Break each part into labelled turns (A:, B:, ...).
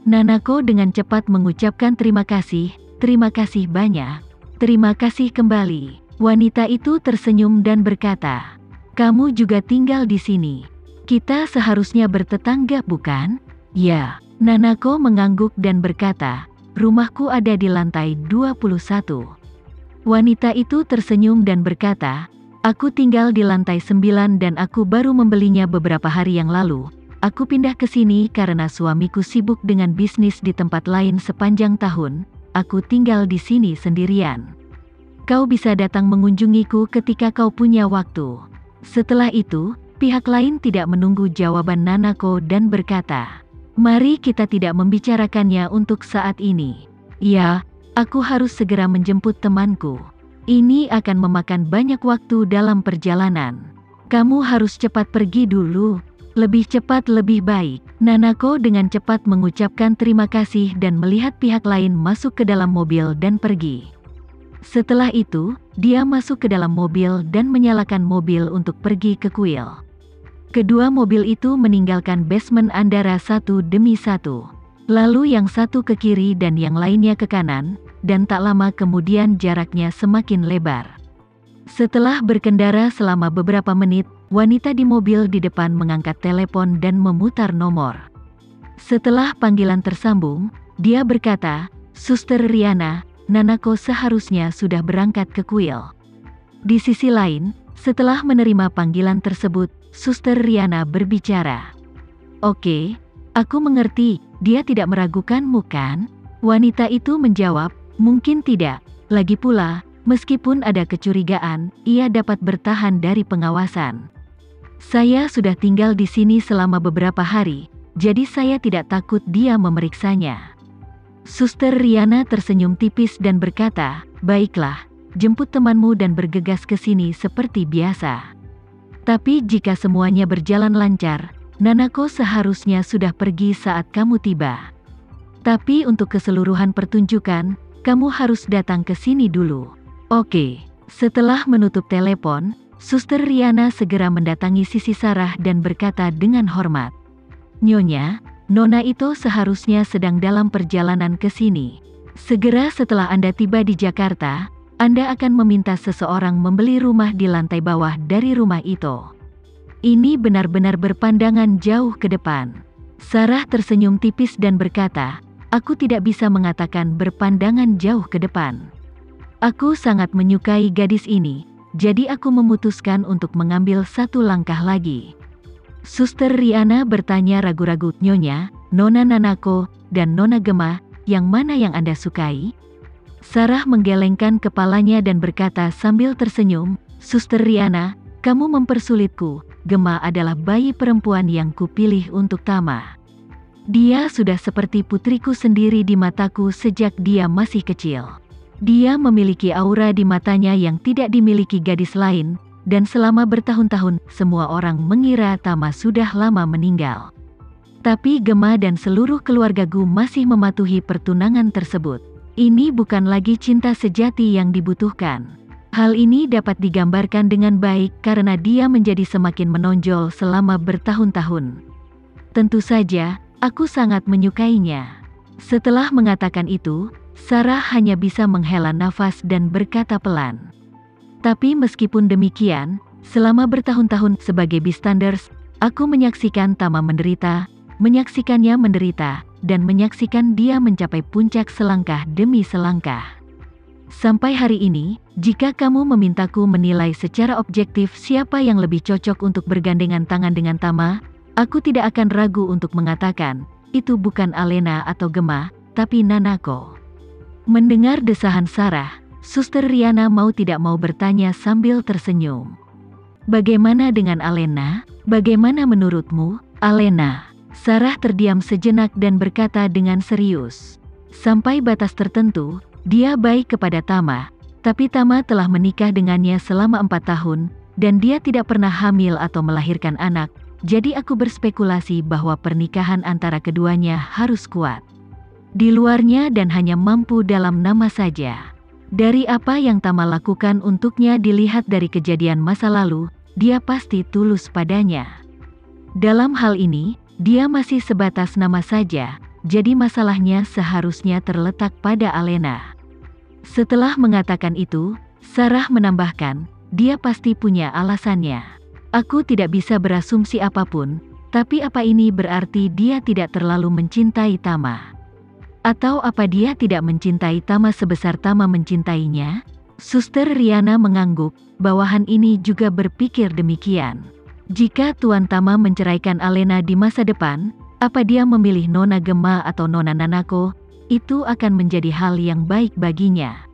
A: Nanako dengan cepat mengucapkan terima kasih banyak. Terima kasih kembali. Wanita itu tersenyum dan berkata, kamu juga tinggal di sini. Kita seharusnya bertetangga bukan? Ya. Nanako mengangguk dan berkata, rumahku ada di lantai 21. Wanita itu tersenyum dan berkata, aku tinggal di lantai 9 dan aku baru membelinya beberapa hari yang lalu. Aku pindah ke sini karena suamiku sibuk dengan bisnis di tempat lain sepanjang tahun. Aku tinggal di sini sendirian. Kau bisa datang mengunjungiku ketika kau punya waktu. Setelah itu, pihak lain tidak menunggu jawaban Nanako dan berkata, mari kita tidak membicarakannya untuk saat ini. Ya, aku harus segera menjemput temanku. Ini akan memakan banyak waktu dalam perjalanan. Kamu harus cepat pergi dulu. Lebih cepat lebih baik. Nanako dengan cepat mengucapkan terima kasih dan melihat pihak lain masuk ke dalam mobil dan pergi. Setelah itu, dia masuk ke dalam mobil dan menyalakan mobil untuk pergi ke kuil. Kedua mobil itu meninggalkan basement Andara satu demi satu. Lalu yang satu ke kiri dan yang lainnya ke kanan, dan tak lama kemudian jaraknya semakin lebar. Setelah berkendara selama beberapa menit, wanita di mobil di depan mengangkat telepon dan memutar nomor. Setelah panggilan tersambung, dia berkata, Suster Riana, Nanako seharusnya sudah berangkat ke kuil. Di sisi lain, setelah menerima panggilan tersebut, Suster Riana berbicara. Oke, aku mengerti, dia tidak meragukanmu kan? Wanita itu menjawab, mungkin tidak. Lagi pula, meskipun ada kecurigaan, ia dapat bertahan dari pengawasan. Saya sudah tinggal di sini selama beberapa hari, jadi saya tidak takut dia memeriksanya. Suster Riana tersenyum tipis dan berkata, baiklah, jemput temanmu dan bergegas ke sini seperti biasa. Tapi jika semuanya berjalan lancar, Nanako seharusnya sudah pergi saat kamu tiba. Tapi untuk keseluruhan pertunjukan, kamu harus datang ke sini dulu. Oke. Setelah menutup telepon, Suster Riana segera mendatangi sisi Sarah dan berkata dengan hormat. Nyonya, Nona itu seharusnya sedang dalam perjalanan ke sini. Segera setelah Anda tiba di Jakarta, Anda akan meminta seseorang membeli rumah di lantai bawah dari rumah itu. Ini benar-benar berpandangan jauh ke depan. Sarah tersenyum tipis dan berkata, aku tidak bisa mengatakan berpandangan jauh ke depan. Aku sangat menyukai gadis ini, jadi aku memutuskan untuk mengambil satu langkah lagi. Suster Riana bertanya ragu-ragu, Nyonya, Nona Nanako, dan Nona Gema, yang mana yang Anda sukai? Sarah menggelengkan kepalanya dan berkata sambil tersenyum, Suster Riana, kamu mempersulitku, Gema adalah bayi perempuan yang kupilih untuk Tama. Dia sudah seperti putriku sendiri di mataku sejak dia masih kecil. Dia memiliki aura di matanya yang tidak dimiliki gadis lain, dan selama bertahun-tahun, semua orang mengira Tama sudah lama meninggal. Tapi Gema dan seluruh keluargaku masih mematuhi pertunangan tersebut. Ini bukan lagi cinta sejati yang dibutuhkan. Hal ini dapat digambarkan dengan baik karena dia menjadi semakin menonjol selama bertahun-tahun. Tentu saja, aku sangat menyukainya. Setelah mengatakan itu, Sarah hanya bisa menghela nafas dan berkata pelan. Tapi meskipun demikian, selama bertahun-tahun sebagai bystanders, aku menyaksikan Tama menderita, menyaksikannya menderita, dan menyaksikan dia mencapai puncak selangkah demi selangkah. Sampai hari ini, jika kamu memintaku menilai secara objektif siapa yang lebih cocok untuk bergandengan tangan dengan Tama, aku tidak akan ragu untuk mengatakan, itu bukan Alena atau Gema, tapi Nanako. Mendengar desahan Sarah, Suster Riana mau tidak mau bertanya sambil tersenyum. Bagaimana dengan Alena? Bagaimana menurutmu, Alena? Sarah terdiam sejenak dan berkata dengan serius. Sampai batas tertentu, dia baik kepada Tama, tapi Tama telah menikah dengannya selama 4 tahun, dan dia tidak pernah hamil atau melahirkan anak, jadi aku berspekulasi bahwa pernikahan antara keduanya harus kuat. Di luarnya dan hanya mampu dalam nama saja. Dari apa yang Tama lakukan untuknya dilihat dari kejadian masa lalu, dia pasti tulus padanya. Dalam hal ini, dia masih sebatas nama saja, jadi masalahnya seharusnya terletak pada Alena. Setelah mengatakan itu, Sarah menambahkan, dia pasti punya alasannya. Aku tidak bisa berasumsi apapun, tapi apa ini berarti dia tidak terlalu mencintai Tama? Atau apa dia tidak mencintai Tama sebesar Tama mencintainya? Suster Riana mengangguk, bawahan ini juga berpikir demikian. Jika Tuan Tama menceraikan Alena di masa depan, apa dia memilih Nona Gemma atau Nona Nanako? Itu akan menjadi hal yang baik baginya.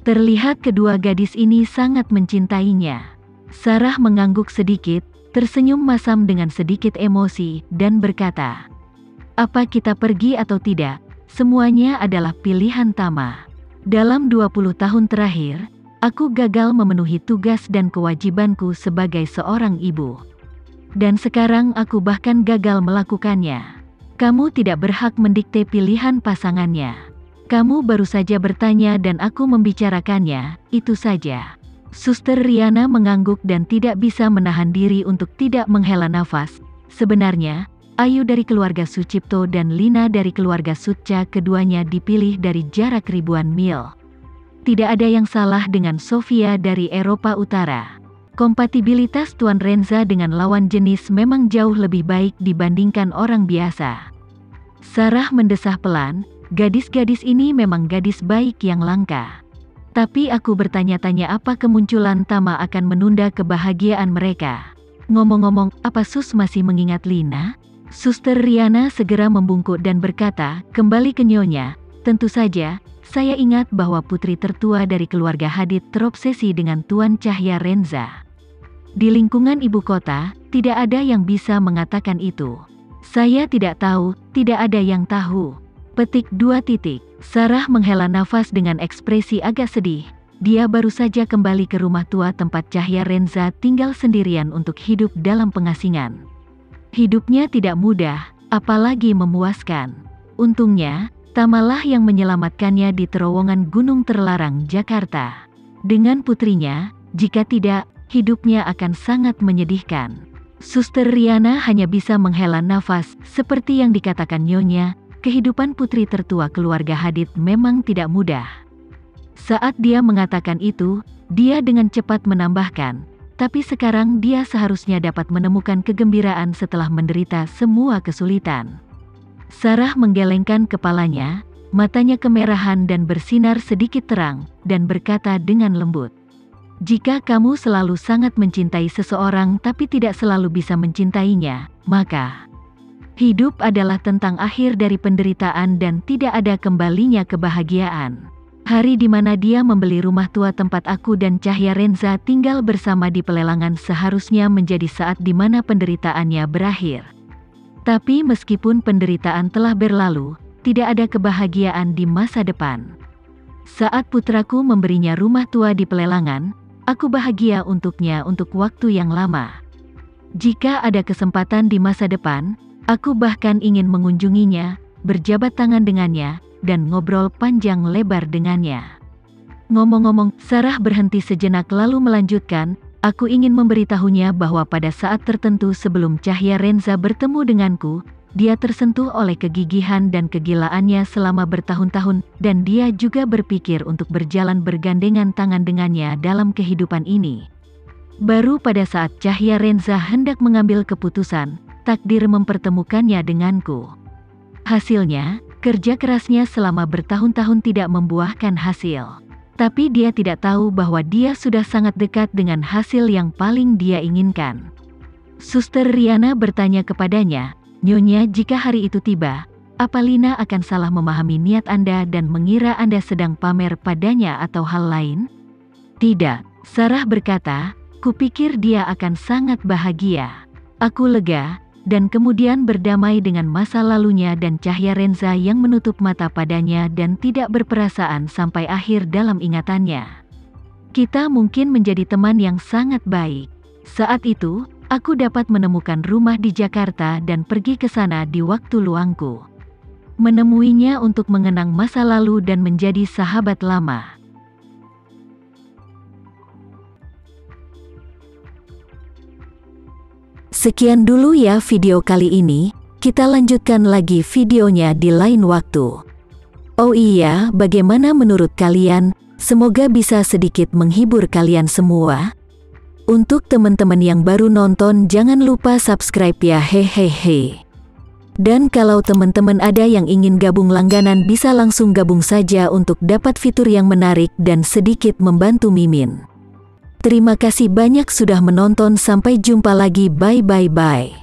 A: Terlihat kedua gadis ini sangat mencintainya. Sarah mengangguk sedikit, tersenyum masam dengan sedikit emosi, dan berkata, "Apa kita pergi atau tidak, semuanya adalah pilihan Tama. Dalam 20 tahun terakhir, aku gagal memenuhi tugas dan kewajibanku sebagai seorang ibu. Dan sekarang aku bahkan gagal melakukannya. Kamu tidak berhak mendikte pilihan pasangannya. Kamu baru saja bertanya dan aku membicarakannya, itu saja." Suster Riana mengangguk dan tidak bisa menahan diri untuk tidak menghela nafas. Sebenarnya, Ayu dari keluarga Sucipto dan Lina dari keluarga Sutca keduanya dipilih dari jarak ribuan mil. Tidak ada yang salah dengan Sofia dari Eropa Utara. Kompatibilitas Tuan Renza dengan lawan jenis memang jauh lebih baik dibandingkan orang biasa. Sarah mendesah pelan, gadis-gadis ini memang gadis baik yang langka. Tapi aku bertanya-tanya apa kemunculan Tama akan menunda kebahagiaan mereka. Ngomong-ngomong, apa Sus masih mengingat Lina? Suster Riana segera membungkuk dan berkata, kembali ke Nyonya, tentu saja, saya ingat bahwa putri tertua dari keluarga Hadid terobsesi dengan Tuan Cahya Renza. Di lingkungan ibu kota, tidak ada yang bisa mengatakan itu. Saya tidak tahu, tidak ada yang tahu. Petik 2. Sarah menghela nafas dengan ekspresi agak sedih. Dia baru saja kembali ke rumah tua tempat Cahya Renza tinggal sendirian untuk hidup dalam pengasingan. Hidupnya tidak mudah, apalagi memuaskan. Untungnya, Tamalah yang menyelamatkannya di terowongan gunung terlarang Jakarta. Dengan putrinya, jika tidak, hidupnya akan sangat menyedihkan. Suster Riana hanya bisa menghela nafas, seperti yang dikatakan Nyonya, kehidupan putri tertua keluarga Hadid memang tidak mudah. Saat dia mengatakan itu, dia dengan cepat menambahkan, tapi sekarang dia seharusnya dapat menemukan kegembiraan setelah menderita semua kesulitan. Sarah menggelengkan kepalanya, matanya kemerahan dan bersinar sedikit terang, dan berkata dengan lembut, "Jika kamu selalu sangat mencintai seseorang tapi tidak selalu bisa mencintainya, maka hidup adalah tentang akhir dari penderitaan dan tidak ada kembalinya kebahagiaan. Hari di mana dia membeli rumah tua tempat aku dan Cahya Renza tinggal bersama di Pelelangan seharusnya menjadi saat di mana penderitaannya berakhir. Tapi meskipun penderitaan telah berlalu, tidak ada kebahagiaan di masa depan. Saat putraku memberinya rumah tua di Pelelangan, aku bahagia untuknya untuk waktu yang lama. Jika ada kesempatan di masa depan, aku bahkan ingin mengunjunginya, berjabat tangan dengannya, dan ngobrol panjang lebar dengannya." Ngomong-ngomong, Sarah berhenti sejenak lalu melanjutkan, "Aku ingin memberitahunya bahwa pada saat tertentu sebelum Cahya Renza bertemu denganku, dia tersentuh oleh kegigihan dan kegilaannya selama bertahun-tahun, dan dia juga berpikir untuk berjalan bergandengan tangan dengannya dalam kehidupan ini. Baru pada saat Cahya Renza hendak mengambil keputusan, takdir mempertemukannya denganku. Hasilnya, kerja kerasnya selama bertahun-tahun tidak membuahkan hasil. Tapi dia tidak tahu bahwa dia sudah sangat dekat dengan hasil yang paling dia inginkan." Suster Riana bertanya kepadanya, "Nyonya, jika hari itu tiba, apa Lina akan salah memahami niat Anda dan mengira Anda sedang pamer padanya atau hal lain?" "Tidak," Sarah berkata, "kupikir dia akan sangat bahagia. Aku lega, dan kemudian berdamai dengan masa lalunya dan Cahya Renza yang menutup mata padanya dan tidak berperasaan sampai akhir dalam ingatannya. Kita mungkin menjadi teman yang sangat baik. Saat itu, aku dapat menemukan rumah di Jakarta dan pergi ke sana di waktu luangku. Menemuinya untuk mengenang masa lalu dan menjadi sahabat lama." Sekian dulu ya video kali ini. Kita lanjutkan lagi videonya di lain waktu. Oh iya, bagaimana menurut kalian? Semoga bisa sedikit menghibur kalian semua. Untuk teman-teman yang baru nonton, jangan lupa subscribe ya, hehehe. Dan kalau teman-teman ada yang ingin gabung langganan, bisa langsung gabung saja untuk dapat fitur yang menarik dan sedikit membantu Mimin. Terima kasih banyak sudah menonton, sampai jumpa lagi, bye.